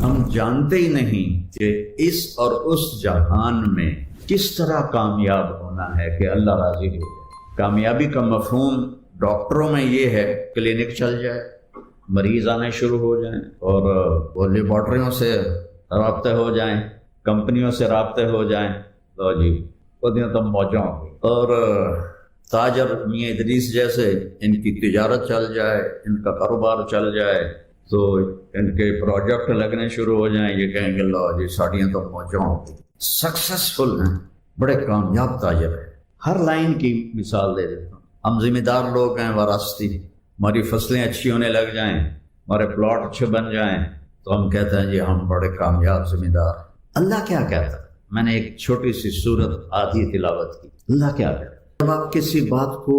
ہم جانتے ہی نہیں کہ اس اور اس جہان میں کس طرح کامیاب ہونا ہے کہ اللہ راضی ہو جائے۔ کامیابی کا مفہوم ڈاکٹروں میں یہ ہے کلینک چل جائے، مریض آنے شروع ہو جائیں اور وہ لیبارٹریوں سے رابطے ہو جائیں، کمپنیوں سے رابطے ہو جائیں، تو جی وہ دن تم موجوں اور تاجر میاں ادریس جیسے ان کی تجارت چل جائے، ان کا کاروبار چل جائے، تو ان کے پروجیکٹ لگنے شروع ہو جائیں، یہ کہیں گے لو جی ساڑیاں تو موجوں سکسیسفل ہیں، بڑے کامیاب تاجر ہیں۔ ہر لائن کی مثال دے دیتا ہوں۔ ہم ذمہ دار لوگ ہیں وراثتی، ہماری فصلیں اچھی ہونے لگ جائیں، ہمارے پلاٹ اچھے بن جائیں، تو ہم کہتے ہیں جی ہم بڑے کامیاب ذمہ دار ہیں۔ اللہ کیا کہتا ہے؟ میں نے ایک چھوٹی سی سورت آدھی تلاوت کی۔ اللہ کیا کہتا ہے؟ جب آپ کسی بات کو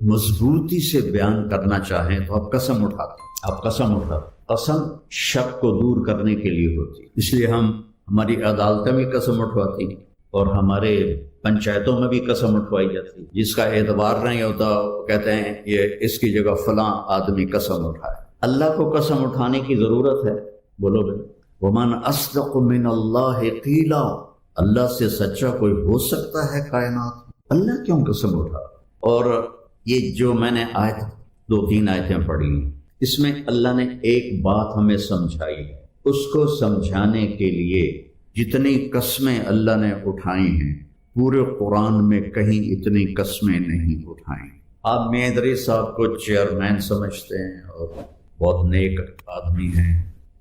مضبوطی سے بیان کرنا چاہیں تو آپ قسم اٹھاتے ہیں، آپ قسم اٹھاتے۔ قسم شک کو دور کرنے کے لیے ہوتی ہے، اس لیے ہماری عدالتیں بھی قسم اٹھواتی ہیں اور ہمارے پنچایتوں میں بھی قسم اٹھوائی جاتی ہے۔ جس کا اعتبار نہیں ہوتا وہ کہتے ہیں یہ اس کی جگہ فلاں آدمی قسم اٹھائے۔ اللہ کو قسم اٹھانے کی ضرورت ہے؟ بولو بھائی، ومن اصدق من اللہ قیلا، اللہ سے سچا کوئی ہو سکتا ہے کائنات؟ اللہ کیوں قسم اٹھا؟ اور یہ جو میں نے آیت 2-3 آیتیں پڑھی ہیں، اس میں اللہ نے ایک بات ہمیں سمجھائی ہے، اس کو سمجھانے کے لیے جتنی قسمیں اللہ نے اٹھائی ہیں پورے قرآن میں کہیں اتنی قسمیں نہیں اٹھائیں۔ آپ میاں ادریس صاحب کو چیئرمین سمجھتے ہیں اور بہت نیک آدمی ہیں،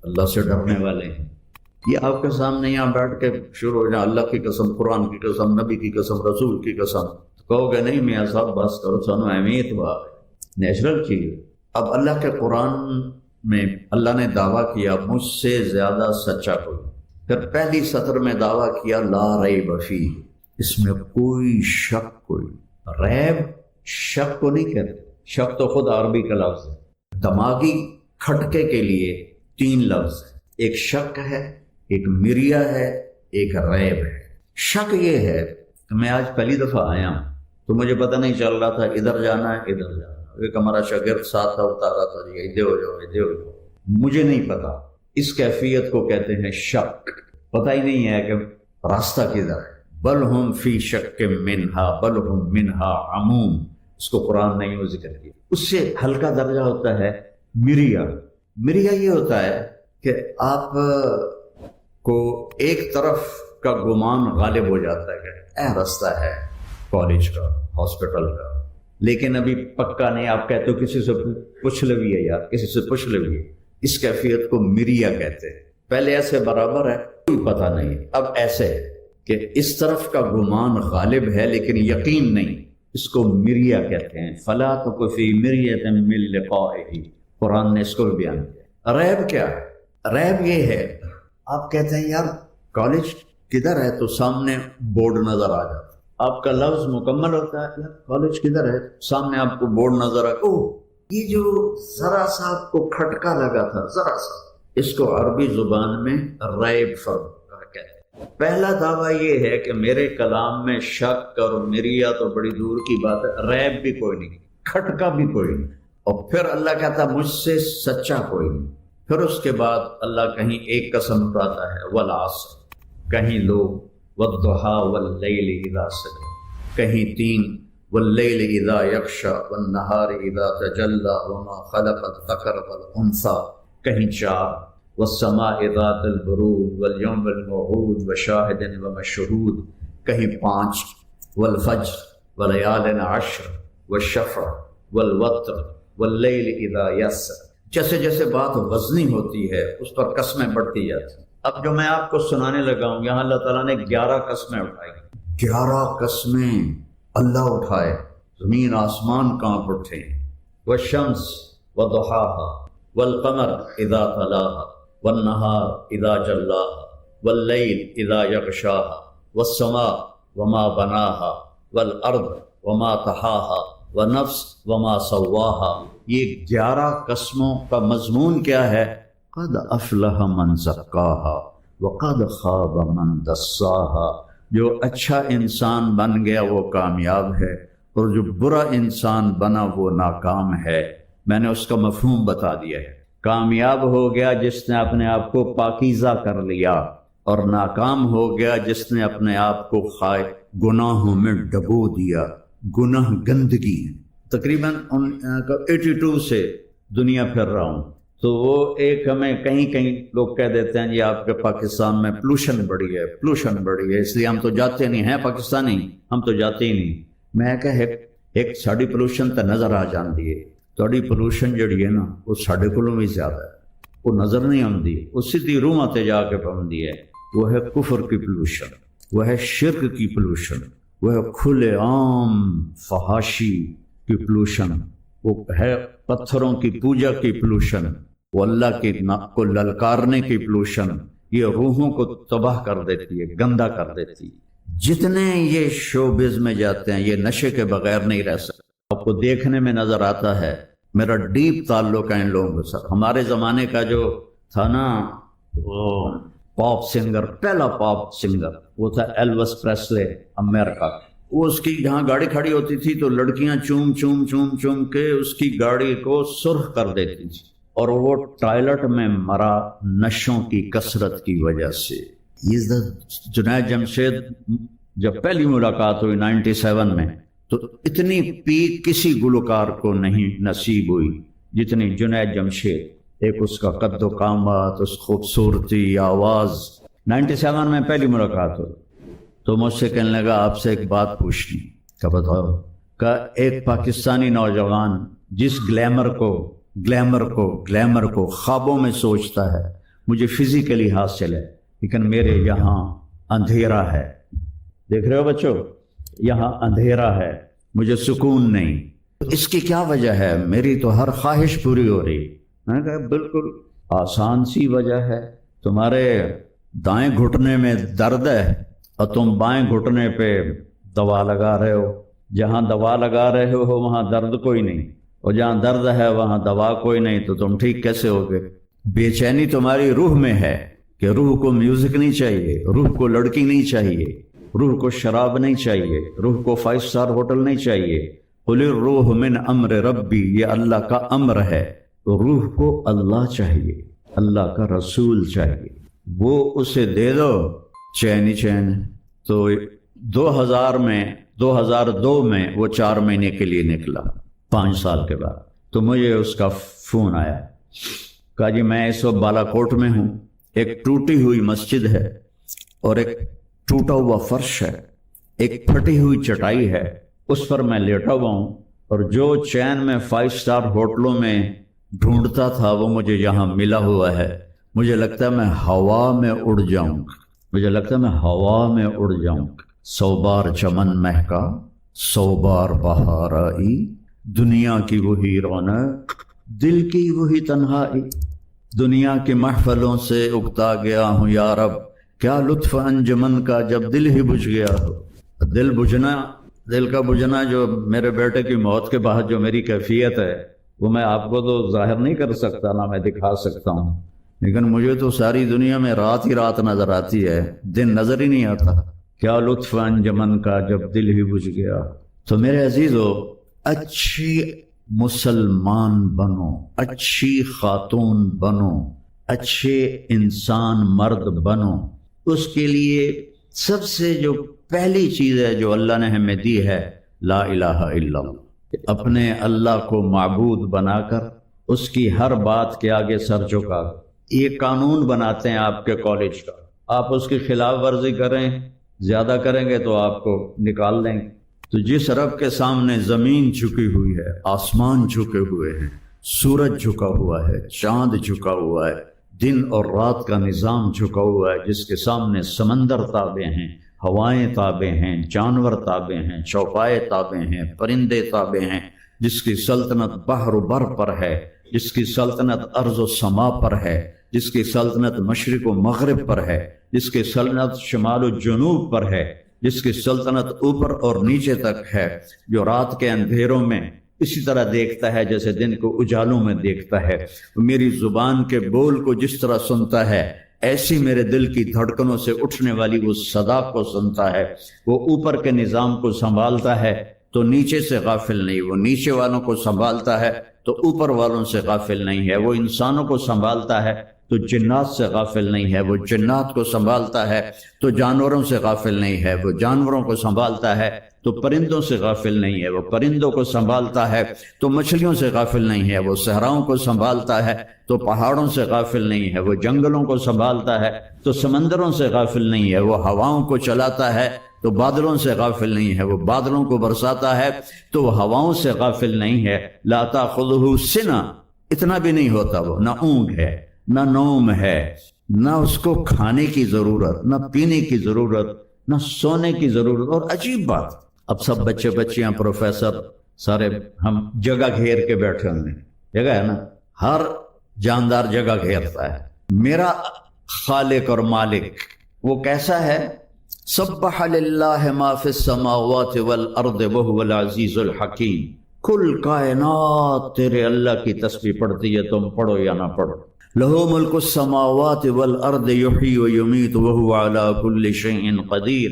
اللہ سے ڈرنے والے ہیں، یہ آپ کے سامنے یہاں بیٹھ کے شروع ہو جائے اللہ کی قسم، قرآن کی قسم، نبی کی قسم، رسول کی قسم، تو کہو گے نہیں میاں صاحب بس کرو، سانو اہمیت بات ہے، نیچرل چیز۔ اب اللہ کے قرآن میں اللہ نے دعویٰ کیا مجھ سے زیادہ سچا کوئی، پھر پہلی سطر میں دعویٰ کیا لا ریب فیہ، اس میں کوئی شک، کوئی ریب شک کو نہیں کہتے، شک تو خود عربی کا لفظ ہے۔ دماغی کھٹکے کے لیے 3 لفظ ہیں، ایک شک ہے، ایک مریا ہے، ایک ریب ہے۔ شک یہ ہے کہ میں آج پہلی دفعہ آیا ہوں تو مجھے پتہ نہیں چل رہا تھا ادھر جانا ہے ادھر جانا ہے، ایک ہمارا شاگرد ساتھ تھا اتارا تھا جی ادھر ہو جاؤ ادھر ہو جاؤ، مجھے نہیں پتا، اس کیفیت کو کہتے ہیں شک۔ پتہ ہی نہیں ہے کہ راستہ کدھر ہے، بل ہم فی شک منہا بل ہم منہا عموم، اس کو قرآن نے یوں ذکر کیا۔ اس سے ہلکا درجہ ہوتا ہے مریا۔ مریا یہ ہوتا ہے کہ آپ کو ایک طرف کا گمان غالب ہو جاتا ہے کہ راستہ ہے کالج کا، ہاسپٹل کا، لیکن ابھی پکا نہیں، آپ کہتے ہو کسی سے پوچھ لویے یار، کسی سے پوچھ لویے، اس کیفیت کو مریا کہتے ہیں۔ پہلے ایسے برابر ہے کوئی پتہ نہیں، اب ایسے ہے کہ اس طرف کا گمان غالب ہے لیکن یقین نہیں، اس کو مریا کہتے ہیں۔ فلا تک فی مریۃ من لقائہ، قرآن نے اس کو بھی بیان کیا۔ ریب کیا ہے؟ ریب یہ ہے آپ کہتے ہیں یار کالج کدھر ہے تو سامنے بورڈ نظر آ جاتا، آپ کا لفظ مکمل ہوتا ہے یار کالج کدھر ہے، سامنے آپ کو بورڈ نظر آ، یہ جو ذرا سا آپ کو کھٹکا لگا تھا، ذرا سا، اس کو عربی زبان میں ریب فرق کہتے ہیں۔ پہلا دعویٰ یہ ہے کہ میرے کلام میں شک اور مریا تو بڑی دور کی بات ہے، ریب بھی کوئی نہیں، کھٹکا بھی کوئی نہیں، اور پھر اللہ کہتا مجھ سے سچا کوئی نہیں۔ پھر اس کے بعد اللہ کہیں ایک قسم اٹھاتا ہے والعصر، کہیں لوگ والضحیٰ واللیل اذا سجى، کہیں 3 واللیل اذا یغشی والنہار اذا تجلی وما خلق الذکر والانثی، کہیں 4 والسماء ذات البروج والیوم الموعود وشاہد ومشہود، کہیں 5 والفجر ولیال عشر والشفع والوتر واللیل اذا یسر۔ جیسے جیسے بات وزنی ہوتی ہے اس پر قسمیں بڑھتی جاتی ہیں۔ اب جو میں آپ کو سنانے لگا ہوں یہاں اللہ تعالیٰ نے 11 قسمیں اٹھائی، 11 قسمیں اللہ اٹھائے، زمین آسمان کانپ اٹھے۔ والشمس وضحاها والقمر اذا تلاها والنهار اذا جلاها واللیل اذا یغشاها والسماء وما بناها والارض وما طحاها ونفس وما سواها۔ یہ 11 قسموں کا مضمون کیا ہے؟ قد افلح من زکاها وقد خاب من دساها، جو اچھا انسان بن گیا وہ کامیاب ہے اور جو برا انسان بنا وہ ناکام ہے۔ میں نے اس کا مفہوم بتا دیا ہے۔ کامیاب ہو گیا جس نے اپنے آپ کو پاکیزہ کر لیا، اور ناکام ہو گیا جس نے اپنے آپ کو گناہوں میں ڈبو دیا۔ گناہ گندگی، تقریباً 82 سے دنیا پھر رہا ہوں، تو وہ ایک ہمیں کہیں کہیں لوگ کہہ دیتے ہیں جی آپ کے پاکستان میں پولوشن بڑھی ہے، پولوشن بڑھی ہے، اس لیے ہم تو جاتے نہیں ہیں پاکستانی، ہم تو جاتے ہی نہیں۔ میں کہ ایک ساڑی پولوشن تو نظر آ جاندی ہے، تھوڑی پولوشن جڑی ہے نا وہ ساڑے کولوں بھی زیادہ ہے، وہ نظر نہیں آتی، وہ سیدھی روحاں تے جا کے پوندی ہے۔ وہ ہے کفر کی پولوشن، وہ ہے شرک کی پولوشن، وہ ہے کھلے عام فحاشی کی پولوشن، وہ ہے پتھروں کی پوجا کی پولوشن، وہ اللہ کی کو للکارنے کی پولوشن۔ یہ روحوں کو تباہ کر دیتی ہے، گندا کر دیتی ہے۔ جتنے یہ شوبز میں جاتے ہیں یہ نشے کے بغیر نہیں رہ سکتے۔ آپ کو دیکھنے میں نظر آتا ہے، میرا ڈیپ تعلق ہے ان لوگوں کے ساتھ۔ ہمارے زمانے کا جو تھا نا وہ پاپ سنگر، پہلا پاپ سنگر وہ تھا ایلوس پریسلے امریکہ کا۔ وہ اس کی جہاں گاڑی کھڑی ہوتی تھی تو لڑکیاں چوم چوم چوم چوم کے اس کی گاڑی کو سرخ کر دیتی تھی، اور وہ ٹائلٹ میں مرا نشوں کی کثرت کی وجہ سے۔ جنید جمشید جب پہلی ملاقات ہوئی 97 میں تو اتنی پیک کسی گلوکار کو نہیں نصیب ہوئی جتنی جنید جمشید۔ ایک اس کا قد و قامت، اس خوبصورتی، آواز۔ 97 میں پہلی ملاقات ہوئی تو مجھ سے کہنے لگا آپ سے ایک بات پوچھنی۔ کہ بتاؤ؟ کہ ایک پاکستانی نوجوان جس گلیمر کو خوابوں میں سوچتا ہے مجھے فزیکلی حاصل ہے، لیکن میرے یہاں اندھیرا ہے۔ دیکھ رہے ہو بچوں، یہاں اندھیرا ہے، مجھے سکون نہیں۔ اس کی کیا وجہ ہے؟ میری تو ہر خواہش پوری ہو رہی۔ میں نے کہا بالکل آسان سی وجہ ہے، تمہارے دائیں گھٹنے میں درد ہے اور تم بائیں گھٹنے پہ دوا لگا رہے ہو۔ جہاں دوا لگا رہے ہو وہاں درد کوئی نہیں، اور جہاں درد ہے وہاں دوا کوئی نہیں، تو تم ٹھیک کیسے ہوگے؟ بے چینی تمہاری روح میں ہے کہ روح کو میوزک نہیں چاہیے، روح کو لڑکی نہیں چاہیے، روح کو شراب نہیں چاہیے، روح کو 5 اسٹار ہوٹل نہیں چاہیے۔ قل الروح من امر ربی، یہ اللہ کا امر ہے، تو روح کو اللہ چاہیے، اللہ کا رسول چاہیے، وہ اسے دے دو چین ہی چین۔ تو 2002 میں وہ 4 مہینے کے لیے نکلا، 5 سال کے بعد۔ تو مجھے اس کا فون آیا، کہا جی میں اس وقت بالا کوٹ میں ہوں، ایک ٹوٹی ہوئی مسجد ہے اور ایک ٹوٹا ہوا فرش ہے، ایک پھٹی ہوئی چٹائی ہے، اس پر میں لیٹا ہوا ہوں، اور جو چین میں 5 اسٹار ہوٹلوں میں ڈھونڈتا تھا وہ مجھے یہاں ملا ہوا ہے۔ مجھے لگتا ہے میں ہوا میں اڑ جاؤں گا، مجھے لگتا ہے میں ہوا میں اڑ جاؤں گا۔ 100 بار چمن مہکا، 100 بار بہار آئی، دنیا کی وہی رونق، دل کی وہی تنہائی، دنیا کی محفلوں سے اگتا گیا ہوں یا رب، کیا لطف انجمن کا جب دل ہی بجھ گیا ہو۔ دل کا بجھنا جو میرے بیٹے کی موت کے بعد جو میری کیفیت ہے وہ میں آپ کو تو ظاہر نہیں کر سکتا، نہ میں دکھا سکتا ہوں، لیکن مجھے تو ساری دنیا میں رات ہی رات نظر آتی ہے، دن نظر ہی نہیں آتا۔ کیا لطف انجمن کا جب دل ہی بجھ گیا۔ تو میرے عزیزو، اچھی مسلمان بنو، اچھی خاتون بنو، اچھے انسان مرد بنو۔ اس کے لیے سب سے جو پہلی چیز ہے جو اللہ نے ہمیں دی ہے، لا الہ الا اللہ۔ اپنے اللہ کو معبود بنا کر اس کی ہر بات کے آگے سر جھکا۔ یہ قانون بناتے ہیں آپ کے کالج کا، آپ اس کی خلاف ورزی کریں، زیادہ کریں گے تو آپ کو نکال دیں گے۔ تو جس رب کے سامنے زمین جھکی ہوئی ہے، آسمان جھکے ہوئے ہیں، سورج جھکا ہوا ہے، چاند جھکا ہوا ہے، دن اور رات کا نظام جھکا ہوا ہے، جس کے سامنے سمندر تابع ہیں، ہوائیں تابع ہیں، جانور تابع ہیں، چوپائے تابع ہیں، پرندے تابع ہیں، جس کی سلطنت بحر و بر پر ہے، جس کی سلطنت ارض و سما پر ہے، جس کی سلطنت مشرق و مغرب پر ہے، جس کی سلطنت شمال و جنوب پر ہے، جس کی سلطنت اوپر اور نیچے تک ہے، جو رات کے اندھیروں میں اسی طرح دیکھتا ہے جیسے دن کو اجالوں میں دیکھتا ہے، میری زبان کے بول کو جس طرح سنتا ہے ایسی میرے دل کی دھڑکنوں سے اٹھنے والی وہ صدا کو سنتا ہے۔ وہ اوپر کے نظام کو سنبھالتا ہے تو نیچے سے غافل نہیں، وہ نیچے والوں کو سنبھالتا ہے تو اوپر والوں سے غافل نہیں ہے، وہ انسانوں کو سنبھالتا ہے تو جنات سے غافل نہیں ہے، وہ جنات کو سنبھالتا ہے تو جانوروں سے غافل نہیں ہے، وہ جانوروں کو سنبھالتا ہے تو پرندوں سے غافل نہیں ہے، وہ پرندوں کو سنبھالتا ہے تو مچھلیوں سے غافل نہیں ہے، وہ صحراؤں کو سنبھالتا ہے تو پہاڑوں سے غافل نہیں ہے، وہ جنگلوں کو سنبھالتا ہے تو سمندروں سے غافل نہیں ہے، وہ ہواؤں کو چلاتا ہے تو بادلوں سے غافل نہیں ہے، وہ بادلوں کو برساتا ہے تو وہ ہواؤں سے غافل نہیں ہے۔ لا تأخذہ سنہ، اتنا بھی نہیں ہوتا وہ، نہ اونگ ہے نہ نوم ہے، نہ اس کو کھانے کی ضرورت، نہ پینے کی ضرورت، نہ سونے کی ضرورت۔ اور عجیب بات، اب سب بچے بچیاں پروفیسر سارے ہم جگہ گھیر کے بیٹھے ہوئے ہیں، جگہ ہے نا، ہر جاندار جگہ گھیرتا ہے۔ میرا خالق اور مالک وہ کیسا ہے؟ سبح للہ ما فی السماوات والارض وہو العزیز الحکیم، کل کائنات تیرے اللہ کی تسبیح پڑھتی ہے، تم پڑھو یا نہ پڑھو۔ لہو ملک السماوات والارض یحیی و یمیت وہو علی کل شیء قدیر،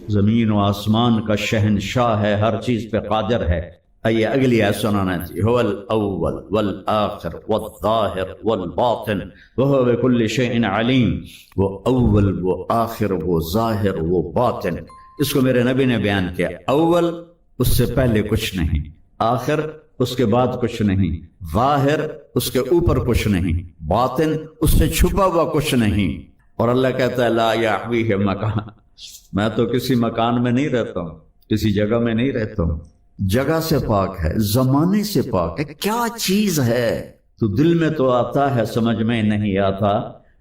زمین و آسمان کا شہنشاہ ہے، ہر چیز پہ قادر ہے۔ آئیے اگلی آیت سنانا چاہیے۔ هو الاول والآخر والظاہر والباطن وهو بكل شيء علیم، وہ اول، وہ آخر، وہ ظاہر، وہ باطن۔ اس کو میرے نبی نے بیان کیا، اول اس سے پہلے کچھ نہیں، آخر اس کے بعد کچھ نہیں، ظاہر اس کے اوپر کچھ نہیں، باطن اس سے چھپا ہوا کچھ نہیں۔ اور اللہ کہتا ہے لا یحویہ مکان، میں تو کسی مکان میں نہیں رہتا ہوں، کسی جگہ میں نہیں رہتا ہوں، جگہ سے پاک ہے، زمانے سے پاک ہے۔ کیا چیز ہے تو دل میں تو آتا ہے، سمجھ میں نہیں آتا،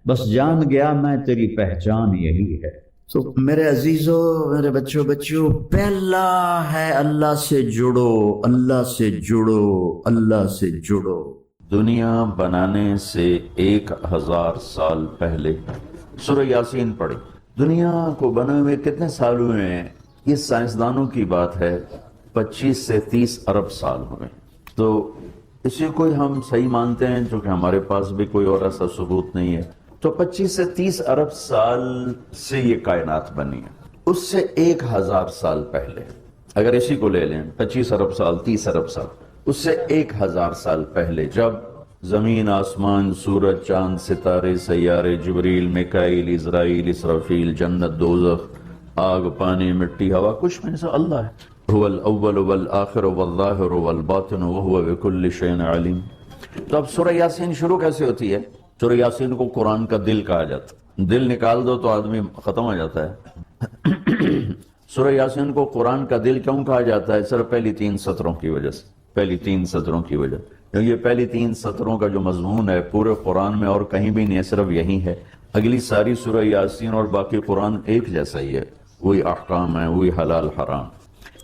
بس جان گیا میں تیری پہچان یہی ہے۔ تو میرے عزیزو، میرے بچوں، پہلا ہے اللہ سے جڑو، اللہ سے جڑو، اللہ سے جڑو۔ دنیا بنانے سے 1000 سال پہلے سورہ یاسین پڑھی۔ دنیا کو بنے ہوئے کتنے سال ہوئے ہیں؟ یہ سائنسدانوں کی بات ہے، 25 سے 30 ارب سال ہوئے۔ تو اسی کو ہم صحیح مانتے ہیں، چونکہ ہمارے پاس بھی کوئی اور ایسا ثبوت نہیں ہے۔ تو 25 سے 30 ارب سال سے یہ کائنات بنی ہے۔ اس سے 1000 سال پہلے، اگر اسی کو لے لیں، 25 ارب سال، 30 ارب سال، اس سے 1000 سال پہلے جب زمین، آسمان، سورج، چاند، ستارے، سیارے، جبریل، میکائیل، اسرائیل، اسرافیل، جنت، دوزخ، آگ، پانی، مٹی، ہوا، کچھ میں سے اللہ ہے۔ هو الاول والآخر والظاہر والباطن وهو بكل شيء علیم۔ تو اب سورہ یاسین شروع کیسے ہوتی ہے؟ سورہ یاسین کو قرآن کا دل کہا جاتا ہے، دل نکال دو تو آدمی ختم ہو جاتا ہے۔ سورہ یاسین کو قرآن کا دل کیوں کہا جاتا ہے؟ صرف پہلی 3 سطروں کی وجہ سے، پہلی 3 سطروں کی وجہ، کیونکہ یہ پہلی 3 سطروں کا جو مضمون ہے پورے قرآن میں اور کہیں بھی نہیں ہے، صرف یہی ہے۔ اگلی ساری سورہ یاسین اور باقی قرآن ایک جیسا ہی ہے، وہی احکام ہے، وہی حلال حرام۔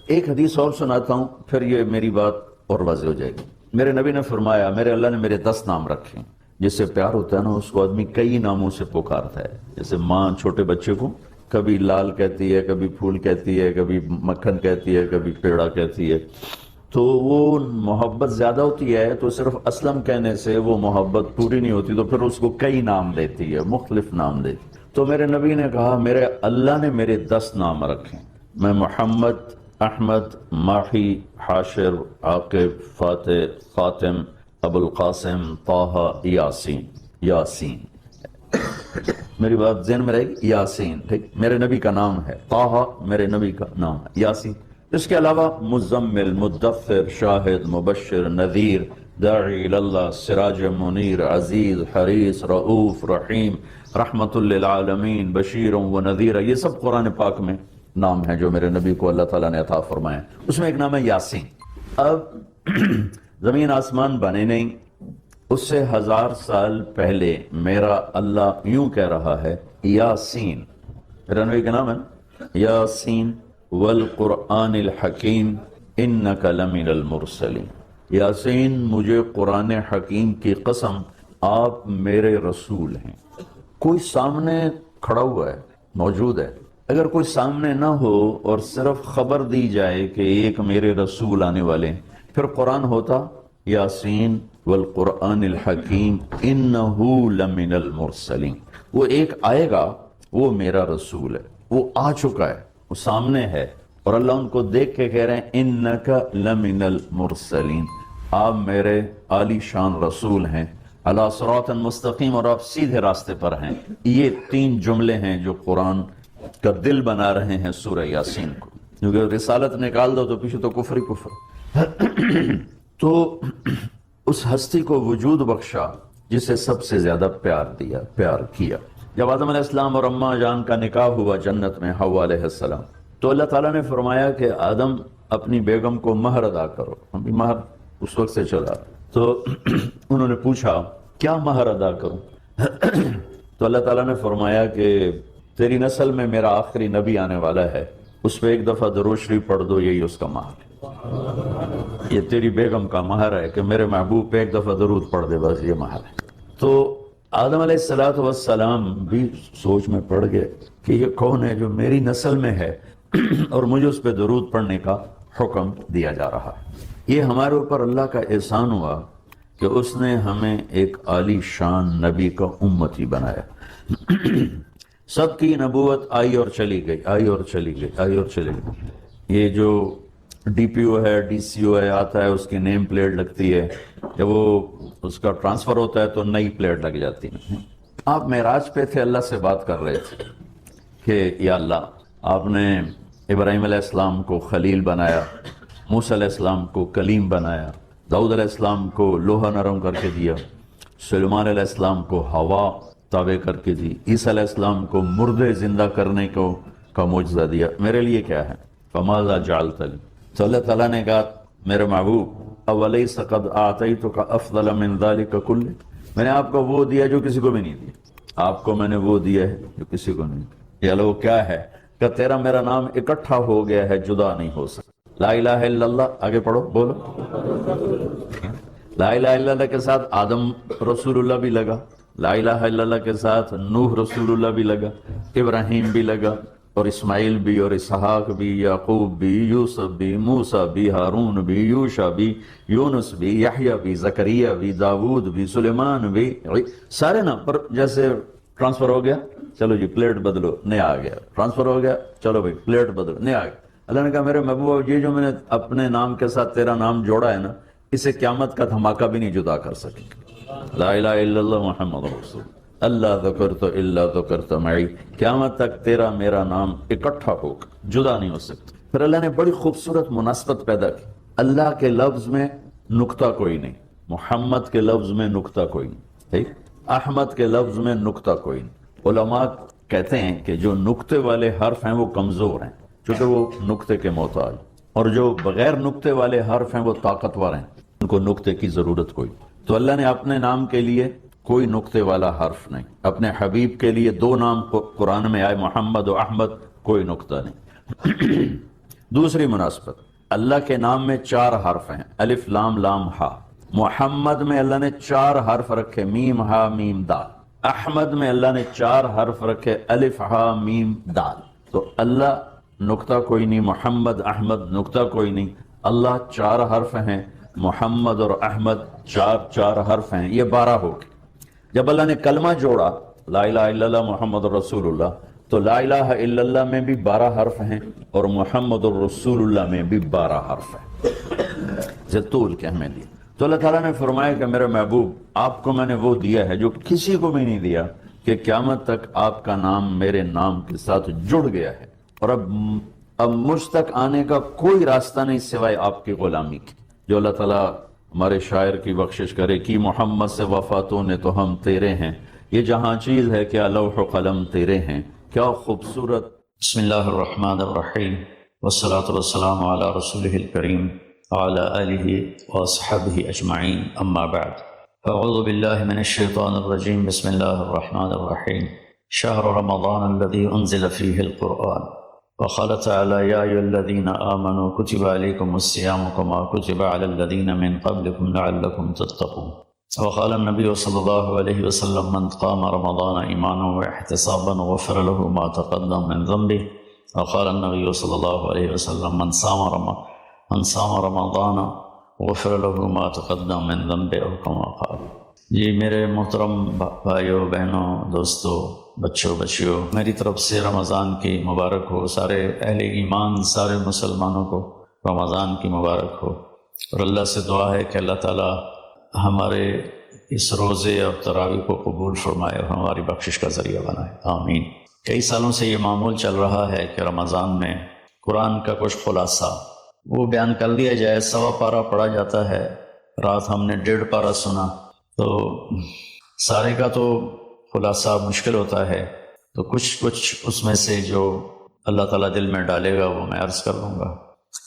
ایک حدیث اور سناتا ہوں، پھر یہ میری بات اور واضح ہو جائے گی۔ میرے نبی نے فرمایا، میرے اللہ نے میرے 10 نام رکھے، جس سے پیار ہوتا ہے نا اس کو آدمی کئی ناموں سے پکارتا ہے۔ جیسے ماں چھوٹے بچے کو کبھی لال کہتی ہے، کبھی پھول کہتی ہے، کبھی مکھن کہتی ہے، کبھی پیڑا کہتی ہے، تو وہ محبت زیادہ ہوتی ہے تو صرف اسلم کہنے سے وہ محبت پوری نہیں ہوتی، تو پھر اس کو کئی نام دیتی ہے، مختلف نام دیتی۔ تو میرے نبی نے کہا، میرے اللہ نے میرے 10 نام رکھے، میں محمد، احمد، ماحی، حاشر، عاقب، فاتح، خاتم، ابو القاسم، طہ، یاسین۔ یاسین میری بات ذہن میں رہے گی، یاسین، ٹھیک، میرے نبی کا نام ہے، طہ میرے نبی کا نام ہے، یاسین۔ اس کے علاوہ مزمل، مدثر، شاہد، مبشر، نذیر، داعی اللہ، سراج منیر، عزیز، حریص، رؤوف، رحیم، رحمت للعالمین، بشیر و نذیر، یہ سب قرآن پاک میں نام ہے جو میرے نبی کو اللہ تعالیٰ نے عطا فرمائے۔ اس میں ایک نام ہے یاسین۔ اب زمین آسمان بنے نہیں، اس سے 1000 سال پہلے میرا اللہ یوں کہہ رہا ہے، یاسین، میرا نبی کا نام ہے یاسین، والقرآن الحکیم انک لمن المرسلین۔ یاسین، مجھے قرآن حکیم کی قسم، آپ میرے رسول ہیں۔ کوئی سامنے کھڑا ہوا ہے، موجود ہے۔ اگر کوئی سامنے نہ ہو اور صرف خبر دی جائے کہ ایک میرے رسول آنے والے ہیں، پھر قرآن ہوتا یاسین والقرآن الحکیم انہو لمن المرسلین۔ وہ ایک آئے گا، وہ میرا رسول ہے، وہ آ چکا ہے، وہ سامنے ہے، اور اللہ ان کو دیکھ کے کہہ رہے ہیں انک لمن المرسلین، آپ میرے عالی شان رسول ہیں، علی صراط مستقیم، اور آپ سیدھے راستے پر ہیں۔ یہ 3 جملے ہیں جو قرآن کا دل بنا رہے ہیں سورہ یاسین کو، کیونکہ رسالت نکال دو تو پیچھے تو کفر ہی کفر۔ تو اس ہستی کو وجود بخشا جسے سب سے زیادہ پیار کیا۔ جب آدم علیہ السلام اور اماں جان کا نکاح ہوا جنت میں حوا علیہ السلام، تو اللہ تعالیٰ نے فرمایا کہ آدم اپنی بیگم کو مہر ادا کرو۔ ابھی مہر اس وقت سے چلا، تو انہوں نے پوچھا کیا مہر ادا کروں؟ تو اللہ تعالیٰ نے فرمایا کہ تیری نسل میں میرا آخری نبی آنے والا ہے، اس پہ ایک دفعہ درود شریف پڑھ دو، یہی اس کا مہر ہے۔ یہ تیری بیگم کا مہر ہے کہ میرے محبوب پہ ایک دفعہ درود پڑھ دے، بس یہ مہر ہے۔ تو آدم علیہ السلام بھی سوچ میں پڑ گئے کہ یہ کون ہے جو میری نسل میں ہے اور مجھے اس پہ درود پڑھنے کا حکم دیا جا رہا ہے۔ یہ ہمارے اوپر اللہ کا احسان ہوا کہ اس نے ہمیں ایک عالی شان نبی کا امتی بنایا۔ سب کی نبوت آئی اور چلی گئی، آئی اور چلی گئی، آئی اور چلی گئی۔ یہ جو ڈی پی او ہے، ڈی سی او ہے، آتا ہے، اس کی نیم پلیٹ لگتی ہے، جب وہ اس کا ٹرانسفر ہوتا ہے تو نئی پلیٹ لگ جاتی ہے۔ آپ معراج پہ تھے، اللہ سے بات کر رہے تھے کہ یا اللہ، آپ نے ابراہیم علیہ السلام کو خلیل بنایا، موسیٰ علیہ السلام کو کلیم بنایا، داؤد علیہ السلام کو لوہا نرم کر کے دیا، سلیمان علیہ السلام کو ہوا تابع کر کے دی، عیسیٰ علیہ السلام کو مردے زندہ کرنے کا معجزہ دیا، میرے لیے کیا ہے؟ فماذا جعلت لی؟ تو اللہ تعالیٰ نے کہا میرے محبوب اولیس قد اعطیتک افضل من ذلک کلہ، میں نے آپ کو وہ دیا جو کسی کو بھی نہیں دیا، آپ کو میں نے وہ دیا ہے جو کسی کو نہیں دیا۔ یا وہ کیا ہے کہ تیرا میرا نام اکٹھا ہو گیا ہے، جدا نہیں ہو سکتا۔ لا الہ الا اللہ، آگے پڑھو، بولو۔ لا الہ الا اللہ کے ساتھ آدم رسول اللہ بھی لگا، لا الہ الا اللہ کے ساتھ نوح رسول اللہ بھی لگا، ابراہیم بھی لگا، اور اسماعیل بھی، اور اسحاق بھی، یعقوب بھی، یوسف بھی، موسیٰ بھی، ہارون بھی، یوشع بھی، یونس بھی، یحییٰ بھی، زکریا بھی، داود بھی، سلیمان بھی، سارے نا پر جیسے ٹرانسفر ہو گیا، چلو جی پلیٹ بدلو، نیا آ گیا، ٹرانسفر ہو گیا، چلو بھائی پلیٹ بدلو، نیا آ گیا۔ اللہ نے کہا میرے محبوب، یہ جو میں نے اپنے نام کے ساتھ تیرا نام جوڑا ہے نا، اسے قیامت کا دھماکہ بھی نہیں جدا کر سکے۔ لا الہ الا اللہ محمد رسول اللہ ذکرت الا ذکرت معی، قیامت تک تیرا میرا نام اکٹھا ہوگا، جدا نہیں ہو سکتا۔ پھر اللہ نے بڑی خوبصورت مناسبت پیدا کی، اللہ کے لفظ میں نقطہ کوئی نہیں، محمد کے لفظ میں نقطہ کوئی نہیں، ٹھیک، احمد کے لفظ میں نقطہ کوئی نہیں۔ علماء کہتے ہیں کہ جو نقطے والے حرف ہیں وہ کمزور ہیں، چونکہ وہ نقطے کے محتاج، اور جو بغیر نقطے والے حرف ہیں وہ طاقتور ہیں، ان کو نقطے کی ضرورت کوئی۔ تو اللہ نے اپنے نام کے لیے کوئی نقطے والا حرف نہیں، اپنے حبیب کے لیے 2 نام قرآن میں آئے، محمد و احمد، کوئی نقطہ نہیں۔ دوسری مناسبت، اللہ کے نام میں 4 حرف ہیں، الف لام لام ہا۔ محمد میں اللہ نے 4 حرف رکھے، میم ہا میم دال۔ احمد میں اللہ نے 4 حرف رکھے، الف ہا میم دال۔ تو اللہ نقطہ کوئی نہیں، محمد احمد نقطہ کوئی نہیں، اللہ 4 حرف ہیں، محمد اور احمد 4 حرف ہیں، یہ 12 ہو گئے۔ جب اللہ نے کلمہ جوڑا لا الہ الا اللہ محمد رسول اللہ، تو لا الہ الا اللہ میں بھی 12 حرف ہیں اور محمد الرسول اللہ میں بھی 12 حرف ہیں، طول کے ہمیں دی۔ تو اللہ تعالیٰ نے فرمایا کہ میرے محبوب، آپ کو میں نے وہ دیا ہے جو کسی کو بھی نہیں دیا، کہ قیامت تک آپ کا نام میرے نام کے ساتھ جڑ گیا ہے، اور اب مجھ تک آنے کا کوئی راستہ نہیں سوائے آپ کی غلامی کی۔ جو اللہ تعالیٰ ہمارے شاعر کی بخشش کرے کہ محمد سے وفاتوں نے تو ہم تیرے ہیں، یہ جہاں چیز ہے کیا لوح و قلم تیرے ہیں، کیا خوبصورت۔ بسم اللہ الرحمن الرحیم، والصلاة والسلام علی رسولہ الکریم وعلی آلہ واصحابہ اجمعین، اما بعد، اعوذ باللہ من الشیطان الرجیم، بسم اللہ الرحمن الرحیم۔ شہر رمضان الذی انزل فیہ القرآن، وقال تعالی یا ایھا الذین آمنوا کتب علیکم الصیام کما کتب علی الذین من قبلکم لعلکم تتقون، وقال النبی صلی اللہ علیہ وسلم من قام رمضان ایمانا واحتسابا غفر له ما تقدم من ذنبه، وقال النبی صلی اللہ علیہ وسلم من صام رمضان غفر له ما تقدم من ذنبه، او کما قال۔ جی میرے محترم بھائیوں بہنوں دوستوں بچوں بچیوں، میری طرف سے رمضان کی مبارک ہو، سارے اہل ایمان سارے مسلمانوں کو رمضان کی مبارک ہو۔ اور اللہ سے دعا ہے کہ اللہ تعالیٰ ہمارے اس روزے اور تراویح کو قبول فرمائے اور ہماری بخشش کا ذریعہ بنائے، آمین۔ کئی سالوں سے یہ معمول چل رہا ہے کہ رمضان میں قرآن کا کچھ خلاصہ وہ بیان کر دیا جائے، 1.25 پارہ پڑھا جاتا ہے، رات ہم نے 1.5 پارہ سنا، تو سارے کا تو خلاصہ مشکل ہوتا ہے، تو کچھ اس میں سے جو اللہ تعالیٰ دل میں ڈالے گا وہ میں عرض کر لوں گا۔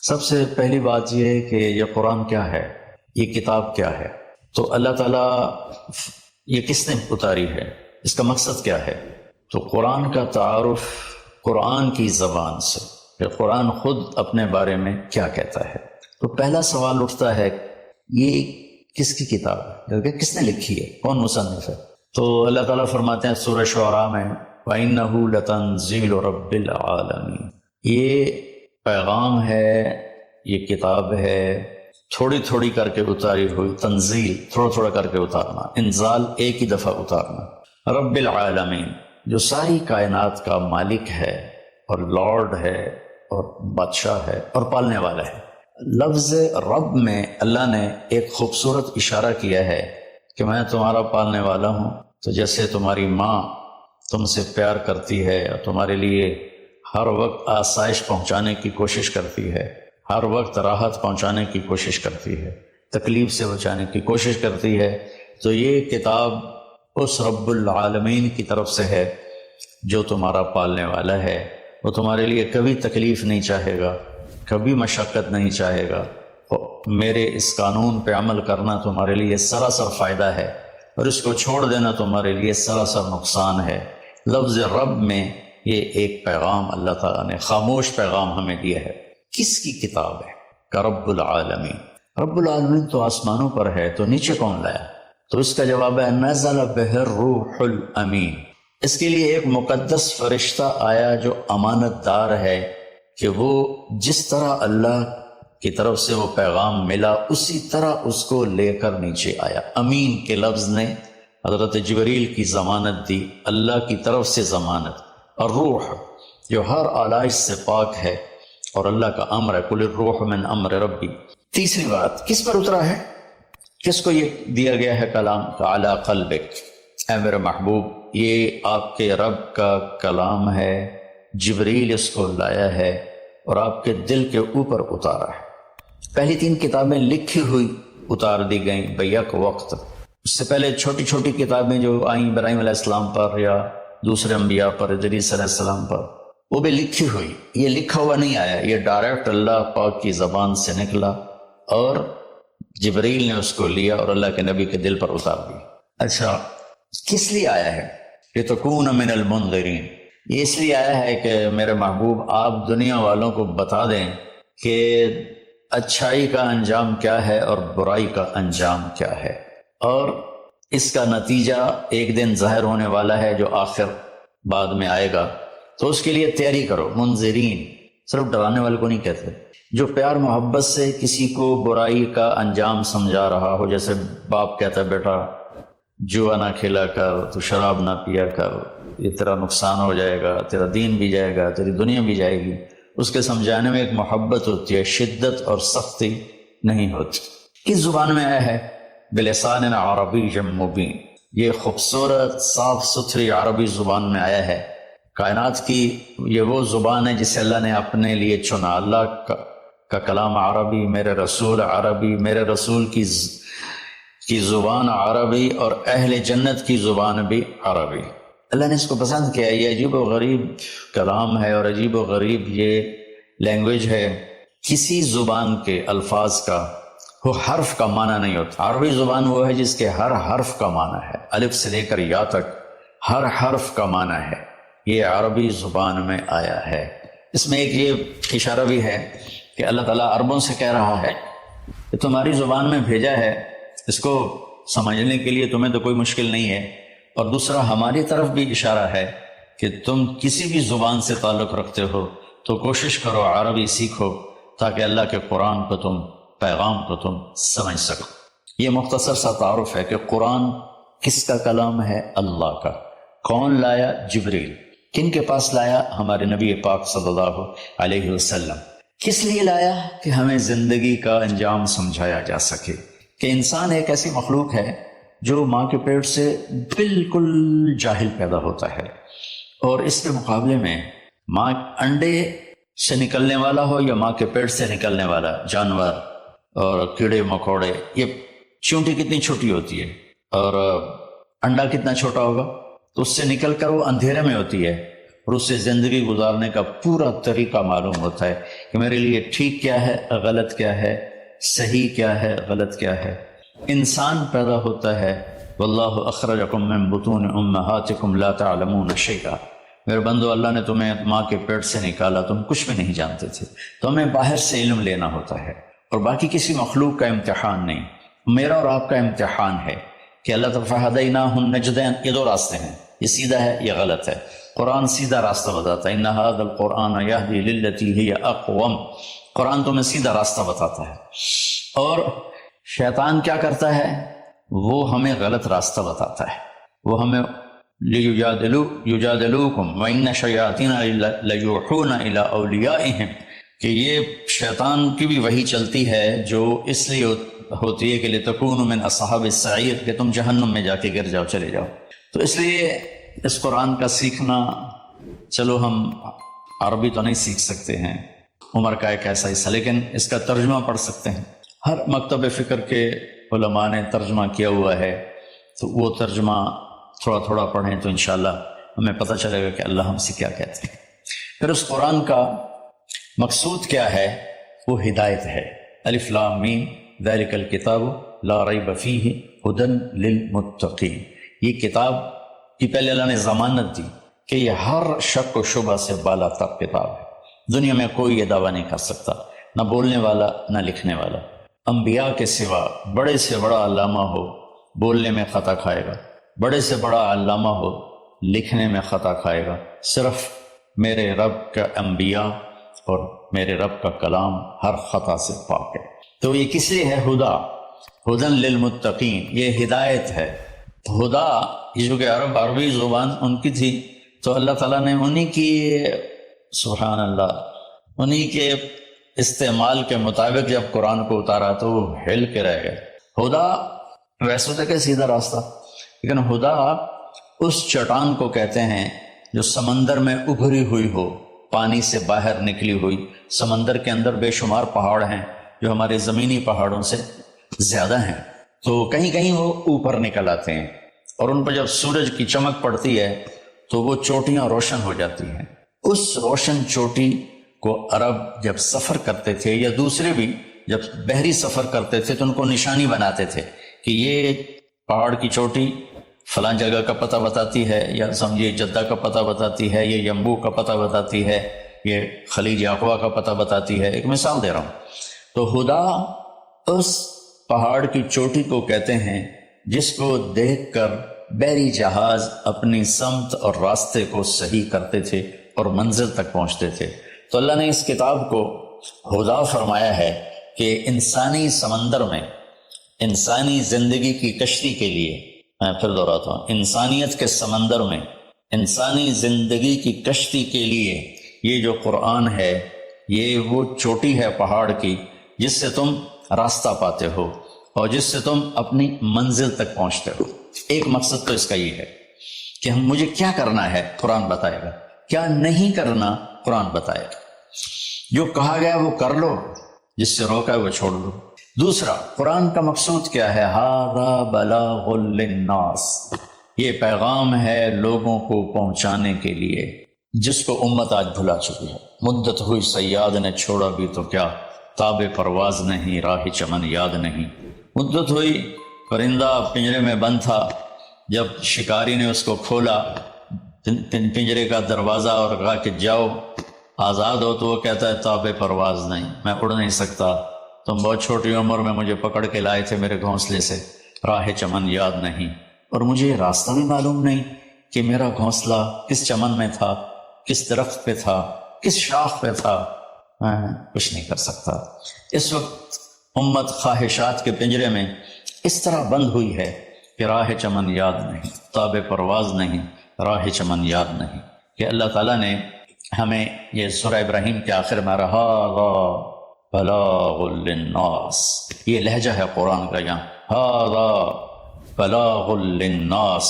سب سے پہلی بات یہ ہے کہ یہ قرآن کیا ہے، یہ کتاب کیا ہے، تو اللہ تعالیٰ یہ کس نے اتاری ہے، اس کا مقصد کیا ہے؟ تو قرآن کا تعارف قرآن کی زبان سے، کہ قرآن خود اپنے بارے میں کیا کہتا ہے۔ تو پہلا سوال اٹھتا ہے یہ کس کی کتاب ہے، کہ کس نے لکھی ہے، کون مصنف ہے؟ تو اللہ تعالیٰ فرماتے ہیں سورہ شعراء میں وَإِنَّهُ لَتَنزِيلُ رَبِّ الْعَالَمِينَ، یہ پیغام ہے، یہ کتاب ہے، تھوڑی تھوڑی کر کے اتاری ہوئی، تنزیل تھوڑا تھوڑا کر کے اتارنا، انزال ایک ہی دفعہ اتارنا، رب العالمین جو ساری کائنات کا مالک ہے اور لارڈ ہے اور بادشاہ ہے اور پالنے والا ہے۔ لفظ رب میں اللہ نے ایک خوبصورت اشارہ کیا ہے کہ میں تمہارا پالنے والا ہوں، تو جیسے تمہاری ماں تم سے پیار کرتی ہے اور تمہارے لیے ہر وقت آسائش پہنچانے کی کوشش کرتی ہے، ہر وقت راحت پہنچانے کی کوشش کرتی ہے، تکلیف سے بچانے کی کوشش کرتی ہے، تو یہ کتاب اس رب العالمین کی طرف سے ہے جو تمہارا پالنے والا ہے۔ وہ تمہارے لیے کبھی تکلیف نہیں چاہے گا، کبھی مشقت نہیں چاہے گا، میرے اس قانون پہ عمل کرنا تمہارے لیے سراسر فائدہ ہے اور اس کو چھوڑ دینا تمہارے لیے سراسر نقصان ہے۔ لفظ رب میں یہ ایک پیغام اللہ تعالیٰ نے خاموش پیغام ہمیں دیا ہے۔ کس کی کتاب ہے؟ کہ رب العالمین۔ رب العالمین تو آسمانوں پر ہے، تو نیچے کون لایا؟ تو اس کا جواب ہے نزل بہ الروح الامین، اس کے لیے ایک مقدس فرشتہ آیا جو امانت دار ہے کہ وہ جس طرح اللہ کی طرف سے وہ پیغام ملا اسی طرح اس کو لے کر نیچے آیا۔ امین کے لفظ نے حضرت جبریل کی ضمانت دی، اللہ کی طرف سے ضمانت، اور روح جو ہر آلائش سے پاک ہے اور اللہ کا امر ہے قل الروح من امر ربی۔ تیسری بات کس پر اترا ہے، کس کو یہ دیا گیا ہے کلام؟ علی قلبک، اے میرے محبوب یہ آپ کے رب کا کلام ہے، جبریل اس کو لایا ہے اور آپ کے دل کے اوپر اتارا ہے۔ پہلی 3 کتابیں لکھی ہوئی اتار دی گئیں بیک وقت، اس سے پہلے چھوٹی چھوٹی کتابیں جو آئیں ابراہیم علیہ السلام پر یا دوسرے انبیاء پر، ادریس علیہ السلام پر، وہ بھی لکھی ہوئی، یہ لکھا ہوا نہیں آیا، یہ ڈائریکٹ اللہ پاک کی زبان سے نکلا اور جبریل نے اس کو لیا اور اللہ کے نبی کے دل پر اتار دیا۔ اچھا کس لیے آیا ہے؟ لتکون من المنذرین، یہ اس لیے آیا ہے کہ میرے محبوب آپ دنیا والوں کو بتا دیں کہ اچھائی کا انجام کیا ہے اور برائی کا انجام کیا ہے، اور اس کا نتیجہ ایک دن ظاہر ہونے والا ہے جو آخر بعد میں آئے گا، تو اس کے لیے تیاری کرو۔ منذرین صرف ڈرانے والے کو نہیں کہتے، جو پیار محبت سے کسی کو برائی کا انجام سمجھا رہا ہو، جیسے باپ کہتا ہے بیٹا جوا نہ کھیلا کر، تو شراب نہ پیا کر، یہ تیرا نقصان ہو جائے گا، تیرا دین بھی جائے گا، تیری دنیا بھی جائے گی، اس کے سمجھانے میں ایک محبت ہوتی ہے، شدت اور سختی نہیں ہوتی۔ کس زبان میں آیا ہے؟ بلسان عربی مبین، یہ خوبصورت صاف ستھری عربی زبان میں آیا ہے۔ کائنات کی یہ وہ زبان ہے جسے اللہ نے اپنے لیے چنا، اللہ کا کلام عربی، میرے رسول عربی، میرے رسول کی زبان عربی اور اہل جنت کی زبان بھی عربی۔ اللہ نے اس کو پسند کیا، یہ عجیب و غریب کلام ہے اور عجیب و غریب یہ لینگویج ہے۔ کسی زبان کے الفاظ کا وہ حرف کا معنی نہیں ہوتا، عربی زبان وہ ہے جس کے ہر حرف کا معنی ہے، الف سے لے کر یا تک ہر حرف کا معنی ہے، یہ عربی زبان میں آیا ہے۔ اس میں ایک یہ اشارہ بھی ہے کہ اللہ تعالیٰ عربوں سے کہہ رہا ہے کہ تمہاری زبان میں بھیجا ہے، اس کو سمجھنے کے لیے تمہیں تو کوئی مشکل نہیں ہے، اور دوسرا ہماری طرف بھی اشارہ ہے کہ تم کسی بھی زبان سے تعلق رکھتے ہو تو کوشش کرو عربی سیکھو تاکہ اللہ کے قرآن کو تم پیغام کو تم سمجھ سکو۔ یہ مختصر سا تعارف ہے کہ قرآن کس کا کلام ہے؟ اللہ کا۔ کون لایا؟ جبریل۔ کن کے پاس لایا؟ ہمارے نبی پاک صلی اللہ علیہ وسلم۔ کس لیے لایا؟ کہ ہمیں زندگی کا انجام سمجھایا جا سکے کہ انسان ایک ایسی مخلوق ہے جو ماں کے پیٹ سے بالکل جاہل پیدا ہوتا ہے، اور اس کے مقابلے میں ماں انڈے سے نکلنے والا ہو یا ماں کے پیٹ سے نکلنے والا جانور اور کیڑے مکوڑے، یہ چونٹی کتنی چھوٹی ہوتی ہے اور انڈا کتنا چھوٹا ہوگا، تو اس سے نکل کر وہ اندھیرے میں ہوتی ہے اور اس سے زندگی گزارنے کا پورا طریقہ معلوم ہوتا ہے کہ میرے لیے ٹھیک کیا ہے، غلط کیا ہے، صحیح کیا ہے، غلط کیا ہے۔ انسان پیدا ہوتا ہے، واللہ اخرجکم من بطون امہاتکم لا تعلمون شیئا، میرے بندو اللہ نے تمہیں ماں کے پیٹ سے نکالا، تم کچھ بھی نہیں جانتے تھے، تو ہمیں باہر سے علم لینا ہوتا ہے، اور باقی کسی مخلوق کا امتحان نہیں، میرا اور آپ کا امتحان ہے کہ اللہ تعالیٰ فہدیناہ النجدین، یہ دو راستے ہیں، یہ سیدھا ہے، یہ غلط ہے۔ قرآن سیدھا راستہ بتاتا ہے، ان ھذا القرآن یہدی للتی ہی اقوم، قرآن تمہیں سیدھا راستہ بتاتا ہے۔ اور شیطان کیا کرتا ہے؟ وہ ہمیں غلط راستہ بتاتا ہے، وہ ہمیں یجادلوکم وان شیاطین لیوحون الی اولیائہم، کہ یہ شیطان کی بھی وہی چلتی ہے جو اس لیے ہوتی ہے کہ لتکونوا من اصحاب السعیر، کہ تم جہنم میں جا کے گر جاؤ، چلے جاؤ۔ تو اس لیے اس قرآن کا سیکھنا، چلو ہم عربی تو نہیں سیکھ سکتے ہیں، عمر کا ایک ایسا حصہ، لیکن اس کا ترجمہ پڑھ سکتے ہیں۔ ہر مکتب فکر کے علماء نے ترجمہ کیا ہوا ہے، تو وہ ترجمہ تھوڑا تھوڑا پڑھیں تو انشاءاللہ ہمیں پتہ چلے گا کہ اللہ ہم سے کیا کہتے ہیں۔ پھر اس قرآن کا مقصود کیا ہے؟ وہ ہدایت ہے۔ الف لام میم ذالک الکتاب لا ریب فیہ ھدی للمتقین، یہ کتاب کی پہلے اللہ نے ضمانت دی کہ یہ ہر شک و شبہ سے بالا تر کتاب ہے، دنیا میں کوئی یہ دعویٰ نہیں کر سکتا، نہ بولنے والا نہ لکھنے والا۔ انبیاء کے سوا بڑے سے بڑا علامہ ہو بولنے میں خطا کھائے گا، بڑے سے بڑا علامہ ہو لکھنے میں خطا کھائے گا، صرف میرے رب کا انبیاء اور میرے رب کا کلام ہر خطا سے پاک ہے۔ تو یہ کس لیے ہے؟ ہدا، ہدن للمتقین، یہ ہدایت ہے۔ ہدا یہ جو کہ عربی زبان ان کی تھی، تو اللہ تعالیٰ نے انہی کی، سبحان اللہ، انہی کے استعمال کے مطابق جب قرآن کو اتارا تو وہ ہل کے رہ گئے۔ ہدا ویسے تو کہ سیدھا راستہ، لیکن ہدا اس چٹان کو کہتے ہیں جو سمندر میں ابھری ہوئی ہو، پانی سے باہر نکلی ہوئی۔ سمندر کے اندر بے شمار پہاڑ ہیں جو ہمارے زمینی پہاڑوں سے زیادہ ہیں، تو کہیں کہیں وہ اوپر نکل آتے ہیں، اور ان پر جب سورج کی چمک پڑتی ہے تو وہ چوٹیاں روشن ہو جاتی ہیں۔ اس روشن چوٹی کو عرب جب سفر کرتے تھے یا دوسرے بھی جب بحری سفر کرتے تھے تو ان کو نشانی بناتے تھے کہ یہ پہاڑ کی چوٹی فلاں جگہ کا پتہ بتاتی ہے، یا سمجھیے جدہ کا پتہ بتاتی ہے، یہ یمبو کا پتہ بتاتی ہے، یہ خلیج اقوا کا پتہ بتاتی ہے۔ ایک مثال دے رہا ہوں۔ تو ہدا اس پہاڑ کی چوٹی کو کہتے ہیں جس کو دیکھ کر بحری جہاز اپنی سمت اور راستے کو صحیح کرتے تھے اور منزل تک پہنچتے تھے۔ تو اللہ نے اس کتاب کو ہدا فرمایا ہے کہ انسانی سمندر میں، انسانی زندگی کی کشتی کے لیے، میں پھر دہراتا ہوں، انسانیت کے سمندر میں انسانی زندگی کی کشتی کے لیے یہ جو قرآن ہے، یہ وہ چوٹی ہے پہاڑ کی جس سے تم راستہ پاتے ہو اور جس سے تم اپنی منزل تک پہنچتے ہو۔ ایک مقصد تو اس کا یہ ہے کہ مجھے کیا کرنا ہے قرآن بتائے گا، کیا نہیں کرنا قرآن بتائے گا، جو کہا گیا وہ کر لو، جس سے روکا ہے وہ چھوڑ دو۔ دوسرا، قرآن کا مقصود کیا ہے؟ ھذا بلاغ للناس، یہ پیغام ہے لوگوں کو پہنچانے کے لیے، جس کو امت آج بھلا چکی ہے۔ مدت ہوئی صیاد نے چھوڑا بھی تو کیا، تاب پرواز نہیں راہ چمن یاد نہیں۔ مدت ہوئی، پرندہ پنجرے میں بند تھا، جب شکاری نے اس کو کھولا پنجرے کا دروازہ اور کہا کہ جاؤ آزاد ہو، تو وہ کہتا ہے تاب پرواز نہیں، میں اڑ نہیں سکتا، تم بہت چھوٹی عمر میں مجھے پکڑ کے لائے تھے میرے گھونسلے سے، راہ چمن یاد نہیں، اور مجھے یہ راستہ بھی معلوم نہیں کہ میرا گھونسلہ کس چمن میں تھا، کس درخت پہ تھا، کس شاخ پہ تھا، میں کچھ نہیں کر سکتا۔ اس وقت امت خواہشات کے پنجرے میں اس طرح بند ہوئی ہے کہ راہ چمن یاد نہیں، تاب پرواز نہیں، راہ چمن یاد نہیں، کہ اللہ تعالیٰ نے ہمیں یہ سورہ ابراہیم کے آخر میں رہا بلاغ للناس، یہ لہجہ ہے قرآن کا، یہاں ھذا بلاغ للناس،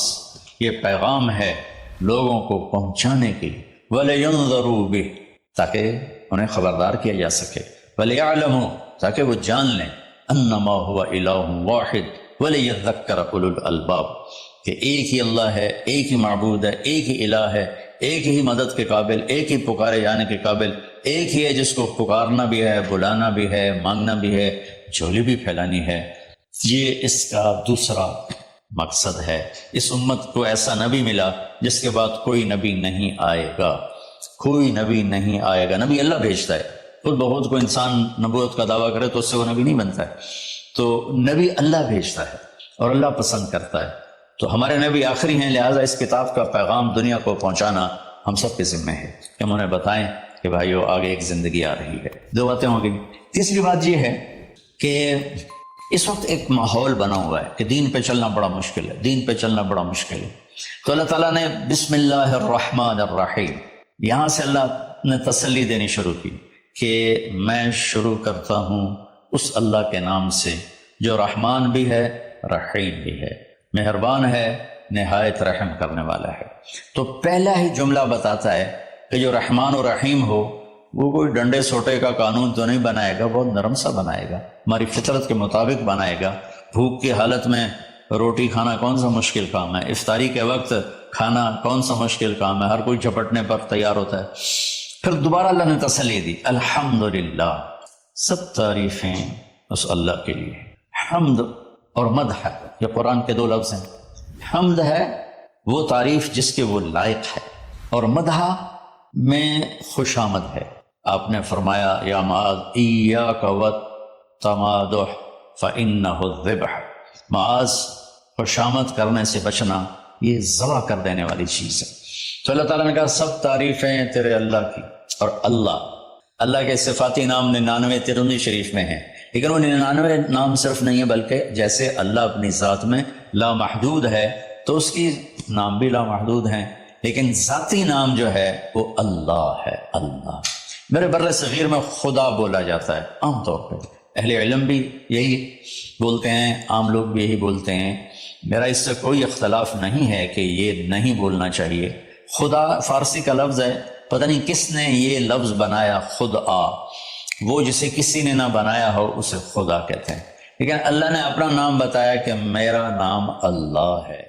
یہ پیغام ہے لوگوں کو پہنچانے کی، وَلِيُنذَرُوا بِهِ، تاکہ انہیں خبردار کیا جا سکے، وَلِيَعْلَمُوا، تاکہ وہ جان لیں، انما هو الہ واحد وَلِيَذَّكَّرَ اولو الالباب، کہ ایک ہی اللہ ہے، ایک ہی معبود ہے، ایک ہی الہ ہے، ایک ہی مدد کے قابل، ایک ہی پکارے جانے کے قابل، ایک ہی ہے جس کو پکارنا بھی ہے، بلانا بھی ہے، مانگنا بھی ہے، جھولی بھی پھیلانی ہے۔ یہ اس کا دوسرا مقصد ہے۔ اس امت کو ایسا نبی ملا جس کے بعد کوئی نبی نہیں آئے گا، کوئی نبی نہیں آئے گا۔ نبی اللہ بھیجتا ہے، خود بخود کو انسان نبوت کا دعویٰ کرے تو اس سے وہ نبی نہیں بنتا ہے، تو نبی اللہ بھیجتا ہے اور اللہ پسند کرتا ہے۔ تو ہمارے نبی آخری ہیں، لہٰذا اس کتاب کا پیغام دنیا کو پہنچانا ہم سب کے ذمہ ہے کہ ہم انہیں بتائیں کہ بھائیو آگے ایک زندگی آ رہی ہے۔ دو باتیں ہو گئی۔ تیسری بات یہ ہے کہ اس وقت ایک ماحول بنا ہوا ہے کہ دین پہ چلنا بڑا مشکل ہے، دین پہ چلنا بڑا مشکل ہے۔ تو اللہ تعالیٰ نے بسم اللہ الرحمن الرحیم، یہاں سے اللہ نے تسلی دینی شروع کی کہ میں شروع کرتا ہوں اس اللہ کے نام سے جو رحمان بھی ہے، رحیم بھی ہے، مہربان ہے، نہایت رحم کرنے والا ہے۔ تو پہلا ہی جملہ بتاتا ہے کہ جو رحمان و رحیم ہو وہ کوئی ڈنڈے سوٹے کا قانون تو نہیں بنائے گا، بہت نرم سا بنائے گا، ہماری فطرت کے مطابق بنائے گا۔ بھوک کی حالت میں روٹی کھانا کون سا مشکل کام ہے، افطاری کے وقت کھانا کون سا مشکل کام ہے، ہر کوئی جھپٹنے پر تیار ہوتا ہے۔ پھر دوبارہ اللہ نے تسلی دی، الحمدللہ، سب تعریفیں اس اللہ کے لیے۔ حمد اور مدح، یہ قرآن کے دو لفظ ہیں۔ حمد ہے وہ تعریف جس کے وہ لائق ہے، اور مدح میں خوش آمد ہے۔ آپ نے فرمایا یا معاذ ایاک والتمادح فإنہ الذبح، معاذ خوش آمد کرنے سے بچنا یہ ذبح کر دینے والی چیز ہے۔ تو اللہ تعالیٰ نے کہا سب تعریفیں تیرے اللہ کی، اور اللہ کے صفاتی نام 99 ترمذی شریف میں ہیں، لیکن وہ 99 نام صرف نہیں ہے، بلکہ جیسے اللہ اپنی ذات میں لامحدود ہے تو اس کی نام بھی لامحدود ہیں، لیکن ذاتی نام جو ہے وہ اللہ ہے۔ اللہ میرے بر صغیر میں خدا بولا جاتا ہے عام طور پہ، اہل علم بھی یہی بولتے ہیں، عام لوگ بھی یہی بولتے ہیں، میرا اس سے کوئی اختلاف نہیں ہے کہ یہ نہیں بولنا چاہیے۔ خدا فارسی کا لفظ ہے، پتہ نہیں کس نے یہ لفظ بنایا، خدا، وہ جسے کسی نے نہ بنایا ہو اسے خدا کہتے ہیں، لیکن اللہ نے اپنا نام بتایا کہ میرا نام اللہ ہے۔